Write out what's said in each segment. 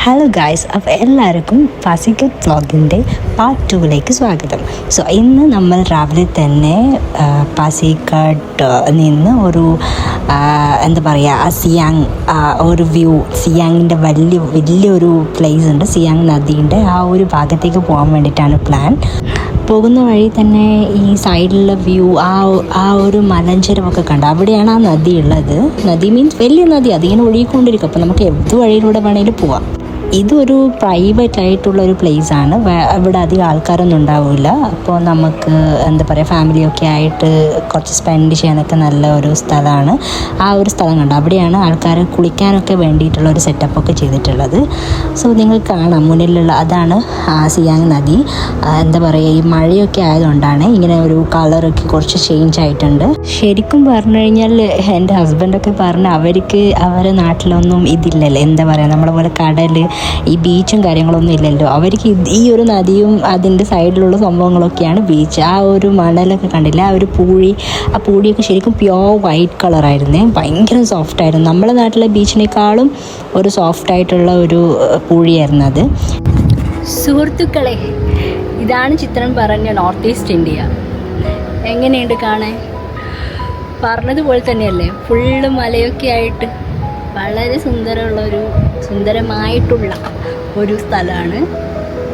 Hello guys, അപ്പോൾ എല്ലാവർക്കും പാസിക്കറ്റ് വ്ളോഗിൻ്റെ part 2ലേക്ക് സ്വാഗതം. സോ ഇന്ന് നമ്മൾ രാവിലെ തന്നെ പാസിക്കട്ട് നിന്ന് ഒരു എന്താ പറയുക സിയാങ് ഒരു വ്യൂ, സിയാങ്ങിൻ്റെ വലിയൊരു പ്ലേസ് ഉണ്ട്, സിയാങ് നദീൻ്റെ ആ ഒരു ഭാഗത്തേക്ക് പോകാൻ വേണ്ടിയിട്ടാണ് പ്ലാൻ. പോകുന്ന വഴി തന്നെ ഈ സൈഡിലുള്ള വ്യൂ, ആ ഒരു മലഞ്ചരമൊക്കെ കണ്ട് അവിടെയാണ് ആ നദി ഉള്ളത്. നദി മീൻസ് വലിയ നദി, അതിങ്ങനെ ഒഴുകിക്കൊണ്ടിരിക്കും. അപ്പോൾ നമുക്ക് ഏത് വഴിയിലൂടെ വേണമെങ്കിലും പോവാം. ഇതൊരു പ്രൈവറ്റ് ആയിട്ടുള്ള ഒരു പ്ലേസാണ്. ഇവിടെ അധികം ആൾക്കാരൊന്നും ഉണ്ടാവില്ല. അപ്പോൾ നമുക്ക് എന്താ പറയുക, ഫാമിലിയൊക്കെ ആയിട്ട് കുറച്ച് സ്പെൻഡ് ചെയ്യാനൊക്കെ നല്ല ഒരു സ്ഥലമാണ്. ആ ഒരു സ്ഥലം കണ്ടോ, അവിടെയാണ് ആൾക്കാർ കുളിക്കാനൊക്കെ വേണ്ടിയിട്ടുള്ള ഒരു സെറ്റപ്പൊക്കെ ചെയ്തിട്ടുള്ളത്. സോ നിങ്ങൾ കാണാം മുന്നിലുള്ള അതാണ് സിയാങ് നദി. എന്താ പറയുക, ഈ മഴയൊക്കെ ആയതുകൊണ്ടാണ് ഇങ്ങനെ ഒരു കളറൊക്കെ കുറച്ച് ചേഞ്ച് ആയിട്ടുണ്ട്. ശരിക്കും പറഞ്ഞു കഴിഞ്ഞാൽ എൻ്റെ ഹസ്ബൻഡൊക്കെ പറഞ്ഞ് അവരെ നാട്ടിലൊന്നും ഇതില്ലല്ലോ, എന്താ പറയുക, നമ്മളെ പോലെ കടൽ, ഈ ബീച്ചും കാര്യങ്ങളൊന്നും ഇല്ലല്ലോ. അവർക്ക് ഈ ഒരു നദിയും അതിൻ്റെ സൈഡിലുള്ള സംഭവങ്ങളൊക്കെയാണ് ബീച്ച്. ആ ഒരു മണലൊക്കെ കണ്ടില്ല, ആ ഒരു ആ പൂഴിയൊക്കെ ശരിക്കും പ്യോർ വൈറ്റ് കളറായിരുന്നേ, ഭയങ്കര സോഫ്റ്റായിരുന്നു. നമ്മുടെ നാട്ടിലെ ബീച്ചിനേക്കാളും ഒരു സോഫ്റ്റായിട്ടുള്ള ഒരു പൂഴിയായിരുന്നു അത്. സുഹൃത്തുക്കളെ, ഇതാണ് ചിത്രം പറഞ്ഞ നോർത്ത് ഈസ്റ്റ് ഇന്ത്യ. എങ്ങനെയുണ്ട് കാണാൻ? പറഞ്ഞതുപോലെ തന്നെയല്ലേ, ഫുള്ള് മലയൊക്കെ ആയിട്ട് വളരെ സുന്ദരമായിട്ടുള്ള ഒരു സ്ഥലമാണ്.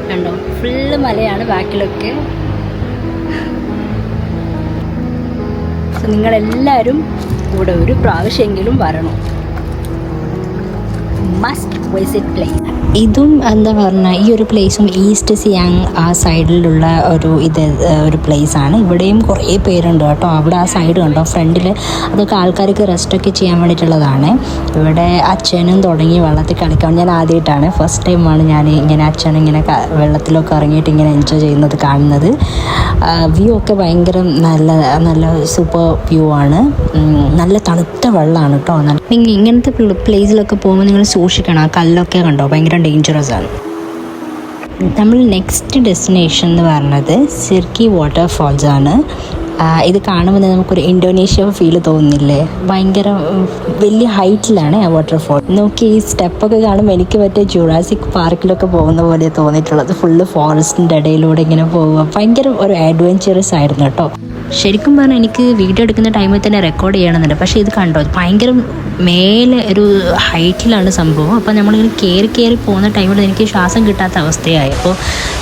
കണ്ടോ, ഫുള്ള് മലയാണ് ബാക്കിലൊക്കെ. സോ നിങ്ങളെല്ലാവരും ഇവിടെ ഒരു പ്രാവശ്യമെങ്കിലും വരണം. Must visit place. ഇതും എന്താ പറഞ്ഞാൽ ഈ ഒരു പ്ലേസും ഈസ്റ്റ് സിയാങ് ആ സൈഡിലുള്ള ഒരു പ്ലേസാണ്. ഇവിടെയും കുറേ പേരുണ്ട് കേട്ടോ. അവിടെ ആ സൈഡ് കണ്ടോ, ഫ്രണ്ടിൽ അതൊക്കെ ആൾക്കാർക്ക് റെസ്റ്റൊക്കെ ചെയ്യാൻ വേണ്ടിയിട്ടുള്ളതാണ്. ഇവിടെ അച്ഛനും തുടങ്ങി വെള്ളത്തിൽ കളിക്കാൻ. ഞാൻ ആദ്യമായിട്ടാണ്, ഫസ്റ്റ് ടൈമാണ് ഞാൻ ഇങ്ങനെ അച്ഛനും ഇങ്ങനെ വെള്ളത്തിലൊക്കെ ഇറങ്ങിയിട്ട് ഇങ്ങനെ എൻജോയ് ചെയ്യുന്നത് കാണുന്നത്. വ്യൂ ഒക്കെ ഭയങ്കര നല്ല സൂപ്പർ വ്യൂ ആണ്. നല്ല തണുത്ത വെള്ളമാണ് കേട്ടോ. നിങ്ങൾ ഇങ്ങനത്തെ പ്ലേസിലൊക്കെ പോകുമ്പോൾ നിങ്ങൾ സൂക്ഷിക്കണം. ആ കല്ലൊക്കെ കണ്ടോ, ഭയങ്കര ഡേഞ്ചറസ് ആണ്. നമ്മൾ നെക്സ്റ്റ് ഡെസ്റ്റിനേഷൻ എന്ന് പറഞ്ഞത് സിർക്കി വാട്ടർഫാൾസ് ആണ്. ഇത് കാണുമ്പോൾ നമുക്കൊരു ഇന്തോനേഷ്യ ഫീൽ തോന്നുന്നില്ലേ? ഭയങ്കര വലിയ ഹൈറ്റിലാണ് ആ വാട്ടർഫാൾ. നോക്കി, ഈ സ്റ്റെപ്പൊക്കെ കാണുമ്പോൾ എനിക്ക് മറ്റേ ജുറാസിക് പാർക്കിലൊക്കെ പോകുന്ന പോലെ തോന്നിയിട്ടുള്ളത്. ഫുള്ള് ഫോറസ്റ്റിൻ്റെ ഇടയിലൂടെ ഇങ്ങനെ പോവുക, ഭയങ്കര ഒരു അഡ്വഞ്ചറസ് ആയിരുന്നു കേട്ടോ. ശരിക്കും പറഞ്ഞാൽ എനിക്ക് വീഡിയോ എടുക്കുന്ന ടൈമിൽ തന്നെ റെക്കോർഡ് ചെയ്യണമെന്നുണ്ട്. പക്ഷേ ഇത് കണ്ടോ, ഭയങ്കര മേലെ ഒരു ഹൈറ്റിലാണ് സംഭവം. അപ്പോൾ നമ്മളിങ്ങനെ കയറി പോകുന്ന ടൈമിൽ എനിക്ക് ശ്വാസം കിട്ടാത്ത അവസ്ഥയായി. അപ്പോൾ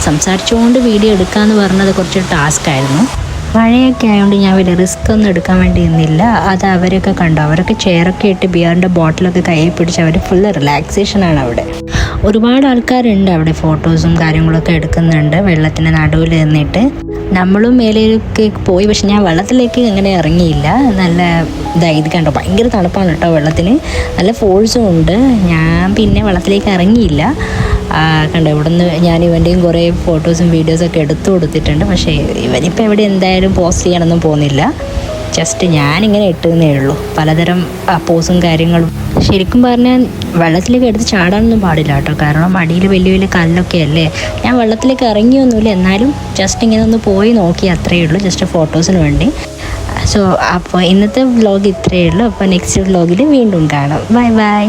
സംസാരിച്ചുകൊണ്ട് വീഡിയോ എടുക്കാമെന്ന് പറഞ്ഞത് കുറച്ച് ടാസ്ക് ആയിരുന്നു. മഴയൊക്കെ ആയതുകൊണ്ട് ഞാൻ വലിയ റിസ്ക് ഒന്നും എടുക്കാൻ വേണ്ടി നിന്നില്ല. അത് അവരൊക്കെ കണ്ടു, അവരൊക്കെ ചെയറൊക്കെ ഇട്ട് ബിയറിൻ്റെ ബോട്ടിലൊക്കെ കയ്യിൽ പിടിച്ച് അവർ ഫുള്ള് റിലാക്സേഷനാണ് അവിടെ. ഒരുപാട് ആൾക്കാരുണ്ട് അവിടെ, ഫോട്ടോസും കാര്യങ്ങളൊക്കെ എടുക്കുന്നുണ്ട് വെള്ളത്തിൻ്റെ നടുവിൽ നിന്നിട്ട്. നമ്മളും മേലേക്ക് പോയി, പക്ഷെ ഞാൻ വെള്ളത്തിലേക്ക് അങ്ങനെ ഇറങ്ങിയില്ല. നല്ല ഇത് കണ്ടോ, ഭയങ്കര തണുപ്പാണ് കേട്ടോ വെള്ളത്തിന്, നല്ല ഫോഴ്സും ഉണ്ട്. ഞാൻ പിന്നെ വെള്ളത്തിലേക്ക് ഇറങ്ങിയില്ല. കണ്ടോ, ഇവിടുന്ന് ഞാൻ ഇവൻ്റെയും കുറേ ഫോട്ടോസും വീഡിയോസൊക്കെ എടുത്തു കൊടുത്തിട്ടുണ്ട്. പക്ഷേ ഇവനിപ്പോൾ എവിടെ എന്തായാലും പോസ്റ്റ് ചെയ്യാനൊന്നും പോകുന്നില്ല. ജസ്റ്റ് ഞാനിങ്ങനെ ഇട്ടുന്നേ ഉള്ളൂ, പലതരം പോസും കാര്യങ്ങളും. ശരിക്കും പറഞ്ഞാൽ വെള്ളത്തിലേക്ക് എടുത്ത് ചാടാനൊന്നും പാടില്ല കേട്ടോ, കാരണം അടിയിൽ വലിയ കല്ലൊക്കെ അല്ലേ. ഞാൻ വെള്ളത്തിലേക്ക് ഇറങ്ങിയൊന്നുമില്ല, എന്നാലും ജസ്റ്റ് ഇങ്ങനെ ഒന്ന് പോയി നോക്കി, അത്രയേ ഉള്ളൂ, ജസ്റ്റ് ഫോട്ടോസിന് വേണ്ടി. സോ അപ്പോൾ ഇന്നത്തെ വ്ലോഗ് ഇത്രയേ ഉള്ളൂ. അപ്പോൾ നെക്സ്റ്റ് വ്ലോഗിൽ വീണ്ടും കാണാം. Bye bye.